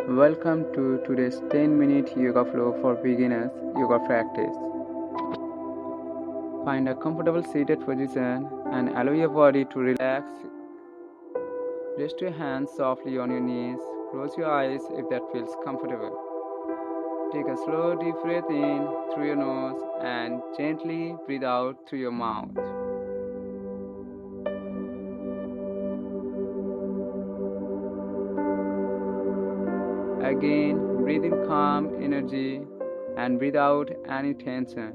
Welcome to today's 10-minute yoga flow for beginners yoga practice. Find a comfortable seated position and allow your body to relax. Rest your hands softly on your knees. Close your eyes if that feels comfortable. Take a slow deep breath in through your nose and gently breathe out through your mouth. Again, breathe in calm energy and breathe out any tension.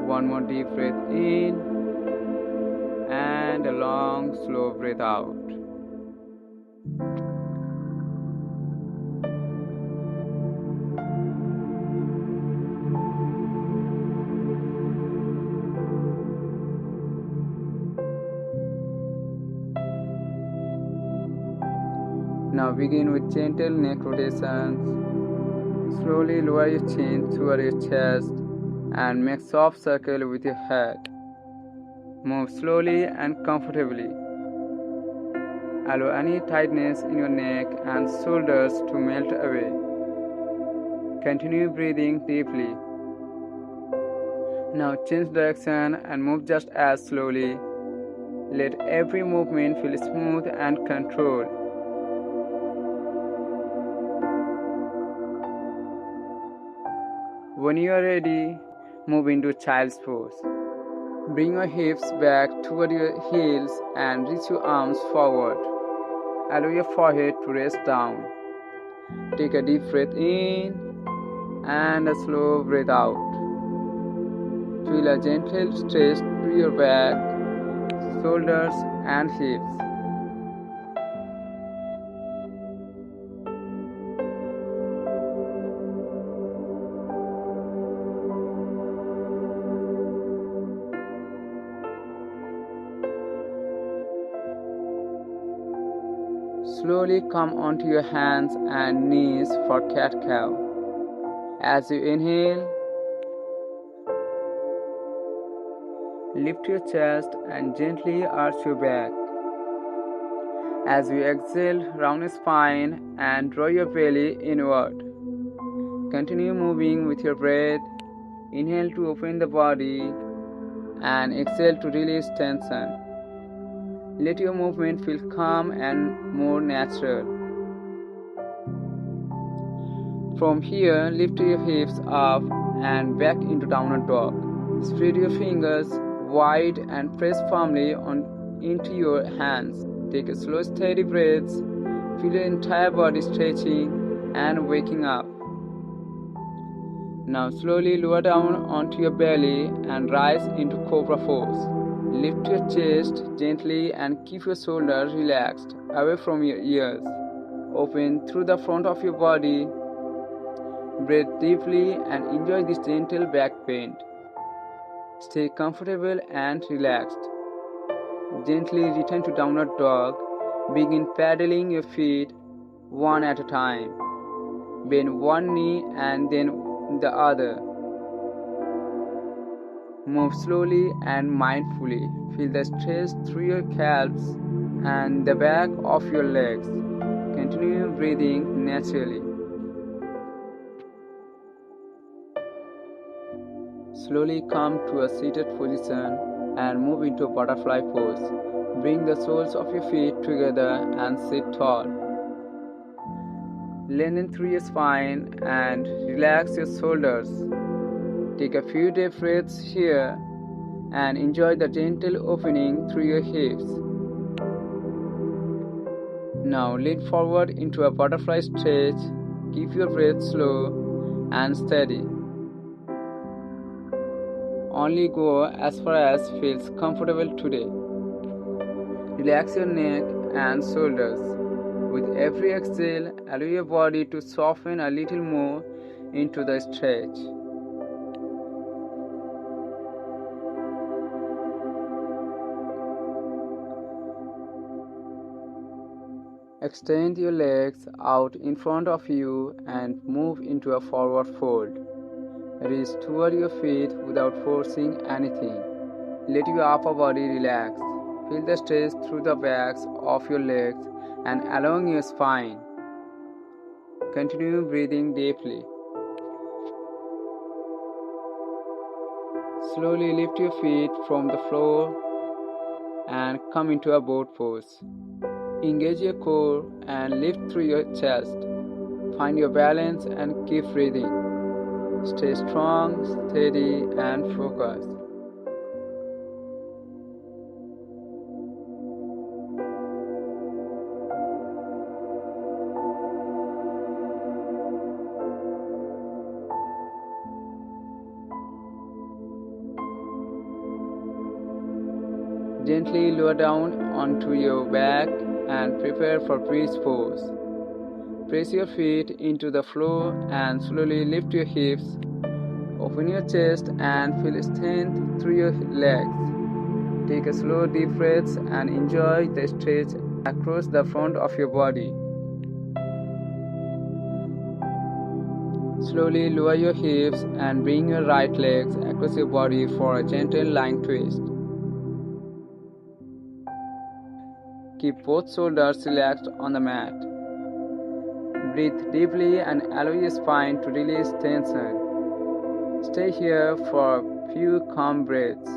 One more deep breath in and a long slow breath out. Now begin with gentle neck rotations. Slowly lower your chin toward your chest and make soft circle with your head. Move slowly and comfortably. Allow any tightness in your neck and shoulders to melt away. Continue breathing deeply. Now change direction and move just as slowly. Let every movement feel smooth and controlled. When you are ready, move into child's pose. Bring your hips back toward your heels and reach your arms forward. Allow your forehead to rest down. Take a deep breath in and a slow breath out. Feel a gentle stretch through your back, shoulders and hips. Slowly come onto your hands and knees for cat-cow. As you inhale, lift your chest and gently arch your back. As you exhale, round your spine and draw your belly inward. Continue moving with your breath. Inhale to open the body and exhale to release tension. Let your movement feel calm and more natural. From here, lift your hips up and back into downward dog. Spread your fingers wide and press firmly into your hands. Take a slow, steady breath. Feel your entire body stretching and waking up. Now slowly lower down onto your belly and rise into cobra pose. Lift your chest gently and keep your shoulders relaxed away from your ears. Open through the front of your body. Breathe deeply and enjoy this gentle back bend. Stay comfortable and relaxed. Gently return to downward dog. Begin paddling your feet one at a time. Bend one knee and then the other. Move slowly and mindfully. Feel the stretch through your calves and the back of your legs. Continue breathing naturally. Slowly come to a seated position and move into a butterfly pose. Bring the soles of your feet together and sit tall. Lengthen through your spine and relax your shoulders. Take a few deep breaths here and enjoy the gentle opening through your hips. Now lean forward into a butterfly stretch. Keep your breath slow and steady. Only go as far as feels comfortable today. Relax your neck and shoulders. With every exhale, allow your body to soften a little more into the stretch. Extend your legs out in front of you and move into a forward fold. Reach toward your feet without forcing anything. Let your upper body relax. Feel the stretch through the backs of your legs and along your spine. Continue breathing deeply. Slowly lift your feet from the floor and come into a boat pose. Engage your core and lift through your chest. Find your balance and keep breathing. Stay strong, steady, and focused. Gently lower down onto your back and prepare for bridge pose. Press your feet into the floor and slowly lift your hips. Open your chest and feel strength through your legs. Take a slow deep breath and enjoy the stretch across the front of your body. Slowly lower your hips and bring your right legs across your body for a gentle lying twist. Keep both shoulders relaxed on the mat. Breathe deeply and allow your spine to release tension. Stay here for a few calm breaths.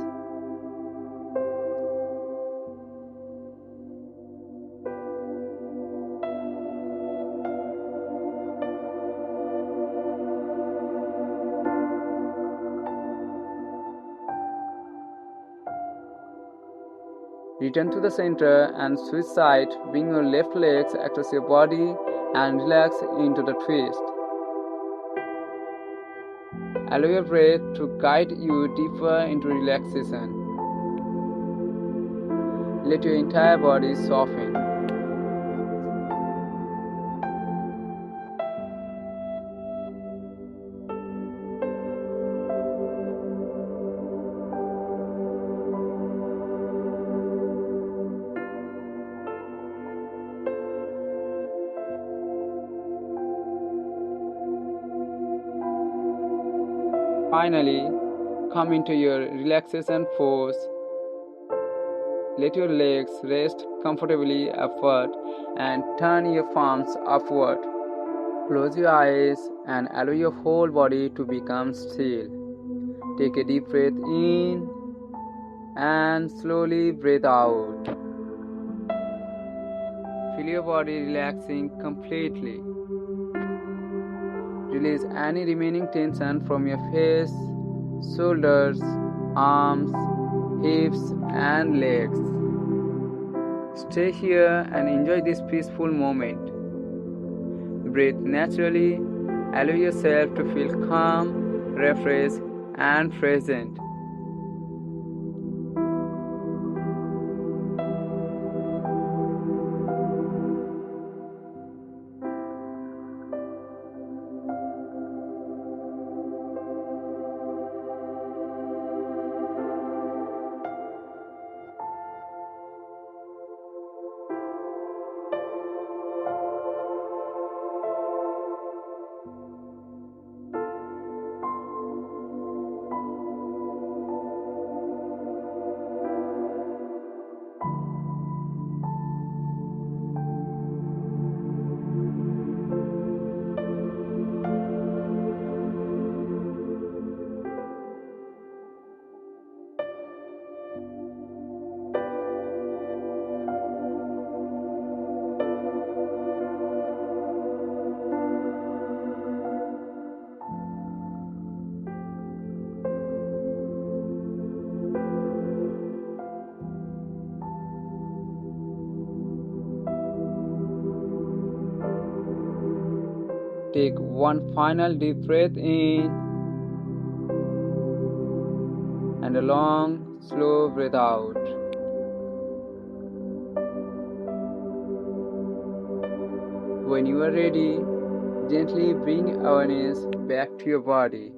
Return to the center and switch side. Bring your left legs across your body and relax into the twist. Allow your breath to guide you deeper into relaxation. Let your entire body soften. Finally, come into your relaxation pose. Let your legs rest comfortably upward and turn your palms upward. Close your eyes and allow your whole body to become still. Take a deep breath in and slowly breathe out. Feel your body relaxing completely. Release any remaining tension from your face, shoulders, arms, hips, and legs. Stay here and enjoy this peaceful moment. Breathe naturally. Allow yourself to feel calm, refreshed, and present. Take one final deep breath in and a long, slow breath out. When you are ready, gently bring awareness back to your body.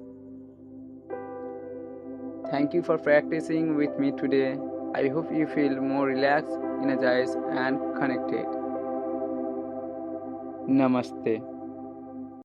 Thank you for practicing with me today. I hope you feel more relaxed, energized, and connected. Namaste.